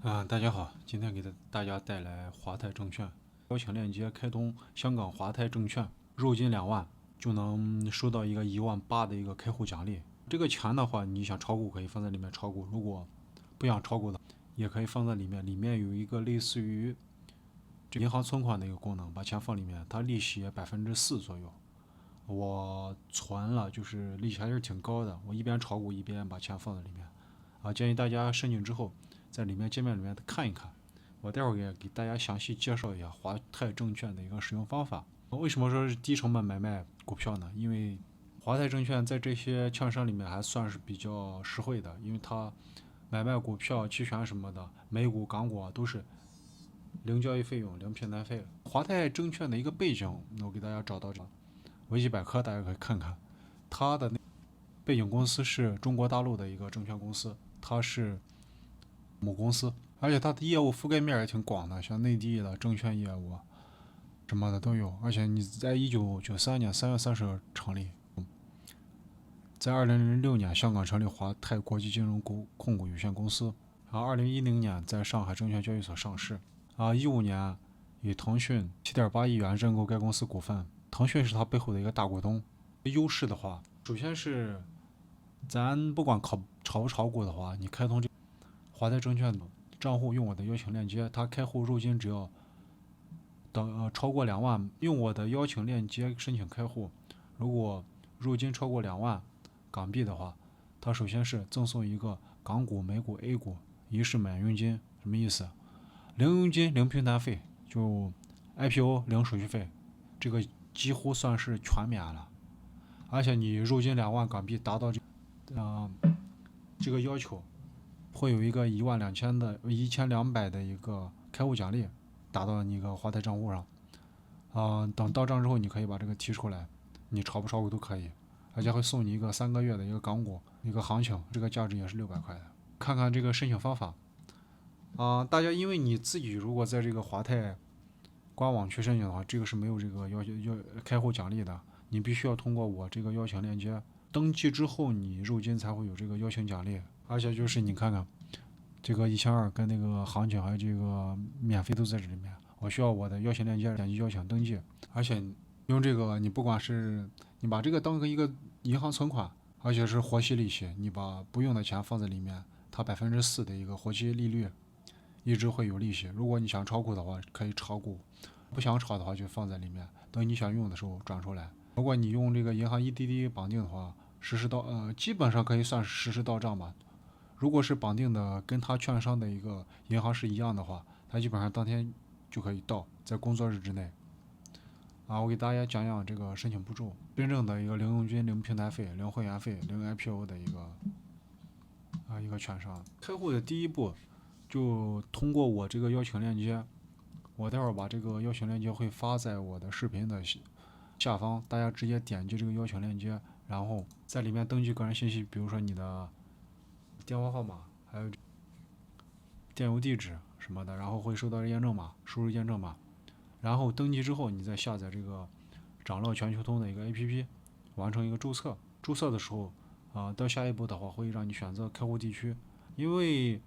大家好，今天给大家带来华泰证券邀请链接开通香港华泰证券，入金2万就能收到一个1万8的一个开户奖励。这个钱的话，你想炒股可以放在里面炒股，如果不想炒股的，也可以放在里面。里面有一个类似于银行存款的一个功能，把钱放里面，它利息4%左右。我存了，就是利息还是挺高的。我一边炒股一边把钱放在里面。建议大家申请之后，在里面界面里面看一看。我待会儿也给大家详细介绍一下华泰证券的一个使用方法。为什么说是低成本买卖股票呢？因为华泰证券在这些券商里面还算是比较实惠的，因为它买卖股票、期权什么的，美股、港股都是零交易费用、零平台费。华泰证券的一个背景，我给大家找到这维基百科，大家可以看看。它的背景公司是中国大陆的一个证券公司，它是母公司，而且它的业务覆盖面也挺广的，像内地的证券业务什么的都有。而且你在1993年3月30日成立，在2006年香港成立华泰国际金融控股有限公司，然后2010年在上海证券交易所上市，15年与腾讯7.8亿元认购该公司股份，腾讯是它背后的一个大股东。优势的话，首先是咱不管炒不炒股的话，你开通这华泰证券的账户，用我的邀请链接，它开户入金只要超过2万，用我的邀请链接申请开户，如果入金超过2万港币的话，它首先是赠送一个港股、美股、A 股一式免佣金，什么意思？零佣金、零平台费，就 IPO 零手续费，这个几乎算是全免了。而且你入金2万港币达到这个要求，会有一个1200的一个开户奖励打到你一个华泰账户上。等到账之后，你可以把这个提出来，你炒不炒股都可以，而且会送你一个3个月的一个港股一个行情，这个价值也是600块的。看看这个申请方法大家因为你自己如果在这个华泰官网去申请的话，这个是没有这个开户奖励的，你必须要通过我这个邀请链接登记之后，你入金才会有这个邀请奖励。而且就是你看看，这个1200跟那个行情还有这个免费都在这里面。我需要我的邀请链接，点击邀请登记，而且用这个你不管是你把这个当一个银行存款，而且是活期利息，你把不用的钱放在里面，它4%的一个活期利率，一直会有利息。如果你想炒股的话，可以炒股；不想炒的话，就放在里面，等你想用的时候转出来。如果你用这个银行1滴滴绑定的话，基本上可以算是实时到账吧。如果是绑定的跟他券商的一个银行是一样的话，它基本上当天就可以到，在工作日之内。我给大家讲讲这个申请步骤，真正的一个零佣金、零平台费、零会员费、零 IPO 的一个券商。开户的第一步就通过我这个邀请链接，我待会儿把这个邀请链接会发在我的视频的下方，大家直接点击这个邀请链接，然后在里面登记个人信息，比如说你的电话号码，还有电邮地址什么的，然后会收到验证码，输入验证码，然后登记之后，你再下载这个掌乐全球通的一个 APP， 完成一个注册。注册的时候到下一步的话会让你选择开户地区，因为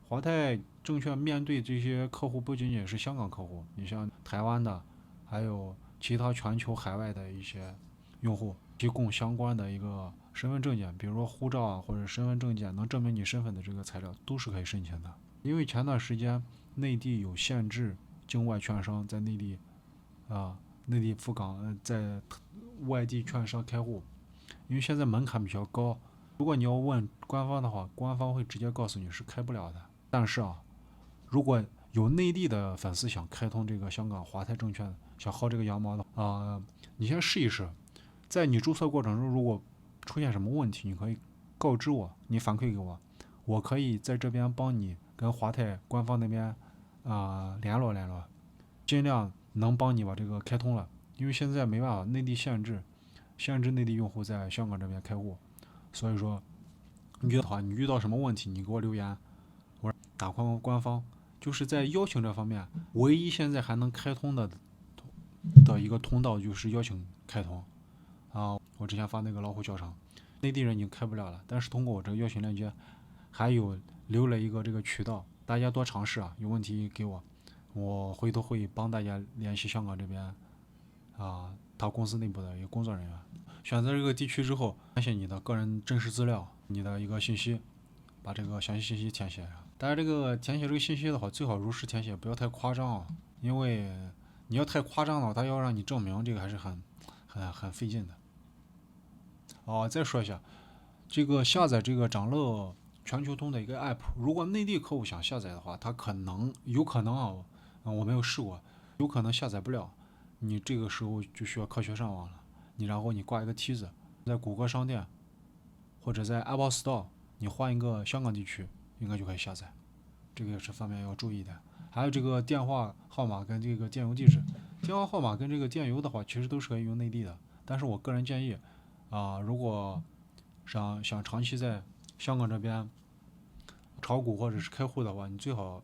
华泰证券面对这些客户不仅仅是香港客户，你像台湾的，还有其他全球海外的一些用户，提供相关的一个身份证件，比如说护照或者身份证件能证明你身份的这个材料都是可以申请的。因为前段时间内地有限制境外券商在内地内地赴港在外地券商开户，因为现在门槛比较高，如果你要问官方的话，官方会直接告诉你是开不了的。但是如果有内地的粉丝想开通这个香港华泰证券，想薅这个羊毛的你先试一试，在你注册过程中如果出现什么问题，你可以告知我，你反馈给我，我可以在这边帮你跟华泰官方那边联络联络，尽量能帮你把这个开通了。因为现在没办法，内地限制内地用户在香港这边开户，所以说你遇到什么问题，你给我留言，我打官方。就是在邀请这方面，唯一现在还能开通的一个通道就是邀请开通我之前发那个老虎教程，内地人已经开不了了，但是通过我这个邀请链接，还有留了一个这个渠道，大家多尝试啊，有问题给我，我回头会帮大家联系香港这边他公司内部的一个工作人员。选择这个地区之后，填写你的个人真实资料，你的一个信息，把这个详细信息填写上。当然，这个填写这个信息的话，最好如实填写，不要太夸张啊，因为你要太夸张了，他要让你证明，这个还是很费劲的。再说一下，这个下载这个掌乐全球通的一个 app， 如果内地客户想下载的话，他有可能我没有试过，有可能下载不了。你这个时候就需要科学上网了。然后你挂一个梯子，在谷歌商店或者在 Apple Store， 你换一个香港地区，应该就可以下载。这个也是方面要注意的。还有这个电话号码跟这个电邮地址，电话号码跟这个电邮的话，其实都是可以用内地的。但是我个人建议如果想长期在香港这边炒股或者是开户的话，你最好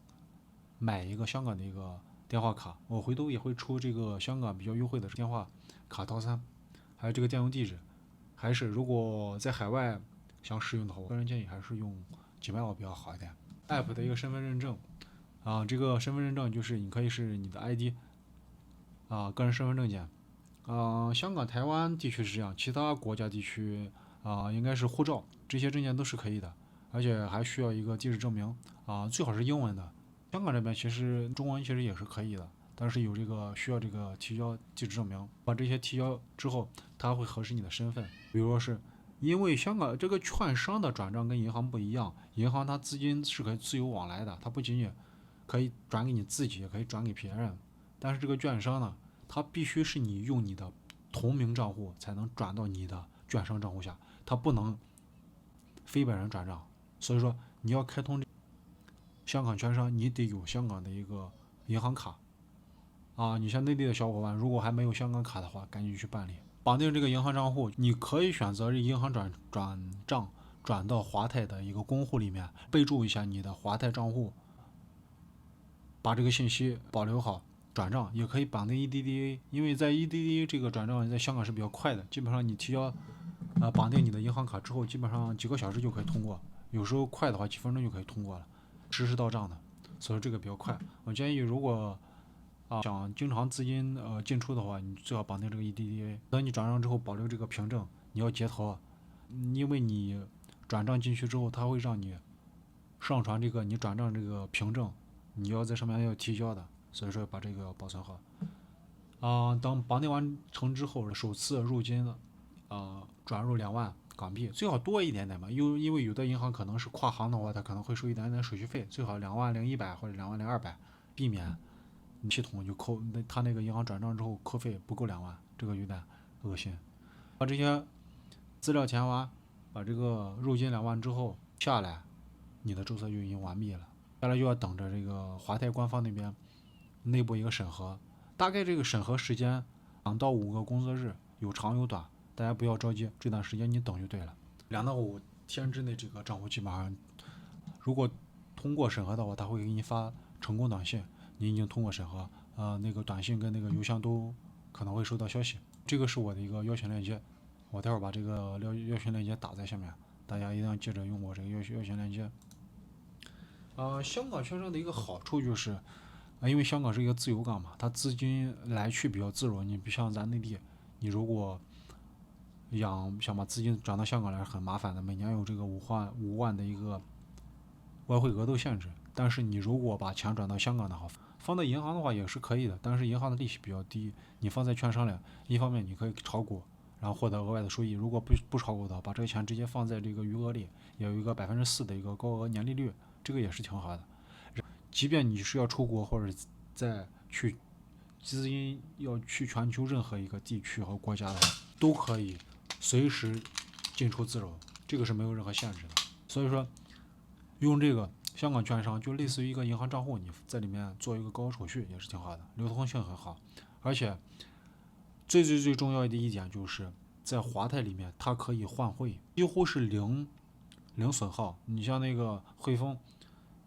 买一个香港的一个电话卡。我回头也会出这个香港比较优惠的电话卡套餐，还有这个电邮地址。还是如果在海外想使用的话，我个人建议还是用Gmail比较好一点。app 的一个身份认证这个身份认证就是你可以是你的 ID 个人身份证件。香港、台湾地区是这样，其他国家地区应该是护照，这些证件都是可以的，而且还需要一个地址证明最好是英文的。香港这边其实中文其实也是可以的，但是有这个需要这个提交地址证明，把这些提交之后，它会核实你的身份。比如说是因为香港这个券商的转账跟银行不一样，银行它资金是可以自由往来的，它不仅仅可以转给你自己，也可以转给别人。但是这个券商呢，它必须是你用你的同名账户才能转到你的券商账户下，它不能非本人转账。所以说你要开通香港券商，你得有香港的一个银行卡你像内地的小伙伴，如果还没有香港卡的话，赶紧去办理，绑定这个银行账户。你可以选择银行转账转到华泰的一个公户里面，备注一下你的华泰账户，把这个信息保留好。转账也可以绑定 EDDA， 因为在 EDDA 这个转账在香港是比较快的，基本上你提交绑定你的银行卡之后，基本上几个小时就可以通过，有时候快的话几分钟就可以通过了，实时到账的，所以这个比较快。我建议如果想经常资金进出的话，你最好绑定这个 EDDA。等你转账之后，保留这个凭证，你要截图，因为你转账进去之后，它会让你上传这个你转账这个凭证，你要在上面要提交的。所以说把这个要保存好。等绑定完成之后，首次入金转入2万港币，最好多一点点吧，因为有的银行可能是跨行的话，它可能会收一点点手续费，最好20100或者20200，避免系统就扣他那个银行转账之后扣费不够2万，这个有点恶心。把这些资料填完，把这个入金2万之后下来，你的注册就已经完毕了。下来就要等着这个华泰官方那边内部一个审核，大概这个审核时间2到5个工作日，有长有短，大家不要着急，这段时间你等就对了。2到5天之内，这个账户基本上，如果通过审核的话，他会给你发成功短信，你已经通过审核，那个短信跟那个邮箱都可能会收到消息。这个是我的一个邀请链接，我待会儿把这个邀请链接打在下面，大家一定要记着用我这个邀请链接。香港券商的一个好处就是。因为香港是一个自由港嘛，它资金来去比较自如。你不像咱内地，你如果想把资金转到香港来，很麻烦的，每年有这个5万的一个外汇额度限制。但是你如果把钱转到香港的话，放在银行的话也是可以的，但是银行的利息比较低。你放在券商里，一方面你可以炒股，然后获得额外的收益。如果不炒股的话，把这个钱直接放在这个余额里，也有一个4%的一个高额年利率，这个也是挺好的。即便你是要出国或者再去资金要去全球任何一个地区和国家的话，都可以随时进出自如，这个是没有任何限制的。所以说用这个香港券商就类似于一个银行账户，你在里面做一个高额手续也是挺好的，流通性很好。而且最重要的一点就是在华泰里面它可以换汇，几乎是零损耗。你像那个汇丰，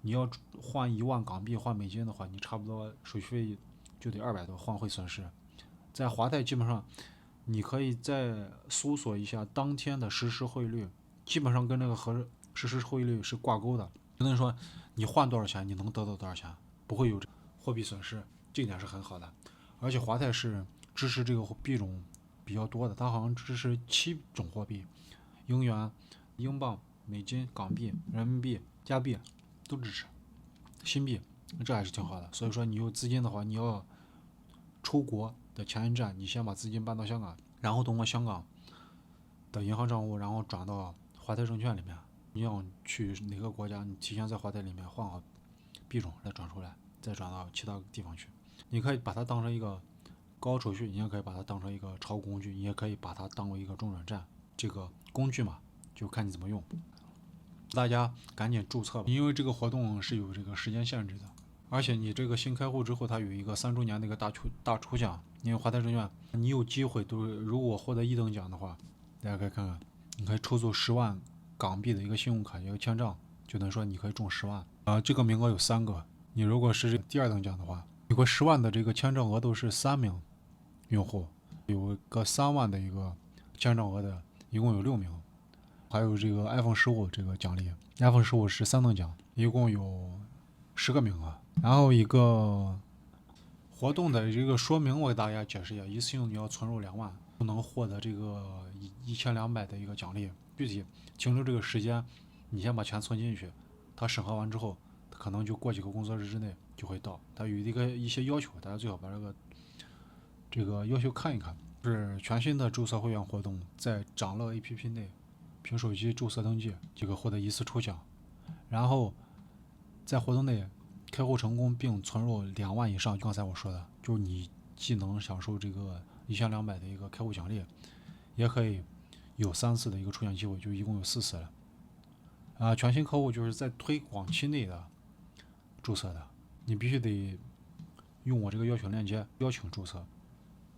你要换1万港币换美金的话，你差不多手续费就得200多，换汇损失。在华泰基本上你可以再搜索一下当天的实时汇率，基本上跟那个实时汇率是挂钩的。不能说你换多少钱，你能得到多少钱，不会有货币损失，这一点是很好的。而且华泰是支持这个币种比较多的，它好像支持7种货币，英元、英镑、美金、港币、人民币、加币都支持，新币，这还是挺好的。所以说你有资金的话，你要出国的前一站，你先把资金搬到香港，然后通过香港的银行账户，然后转到华泰证券里面。你想去哪个国家，你提前在华泰里面换好币种再转出来，再转到其他地方去。你可以把它当成一个高手续，你也可以把它当成一个炒股工具，你也可以把它当为一个中转站。这个工具嘛，就看你怎么用。大家赶紧注册吧，因为这个活动是有这个时间限制的，而且你这个新开户之后，它有一个3周年的一个大抽奖。因为华泰证券，你有机会如果获得1等奖的话，大家可以看看，你可以抽走10万港币的一个信用卡，一个签证，就等于说你可以中10万。这个名额有3个，你如果是第2等奖的话，有个10万的这个签证额度是3名用户，有个3万的一个签证额的，一共有6名。还有这个 iPhone 15这个奖励，iPhone 15是3等奖，一共有10个名额。然后一个活动的这个说明我给大家解释一下，一次性你要存入2万，就能获得这个1200的一个奖励。具体停留这个时间，你先把钱存进去，它审核完之后，可能就过几个工作日之内就会到。它有一些要求，大家最好把这个要求看一看。是全新的注册会员活动，在掌乐 APP 内凭手机注册登记即可获得1次抽奖，然后在活动内开户成功并存入2万以上，刚才我说的，就是你既能享受这个1200的一个开户奖励，也可以有3次的一个出现机会，就一共有4次了。全新客户就是在推广期内的注册的，你必须得用我这个邀请链接邀请注册。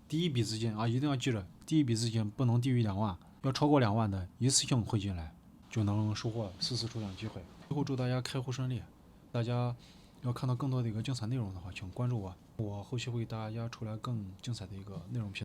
第一笔资金一定要记着，第一笔资金不能低于2万，要超过2万的一次性汇进来，就能收获4次抽奖机会。最后祝大家开户顺利。大家要看到更多的一个精彩内容的话，请关注我，我后期会给大家出来更精彩的一个内容频道。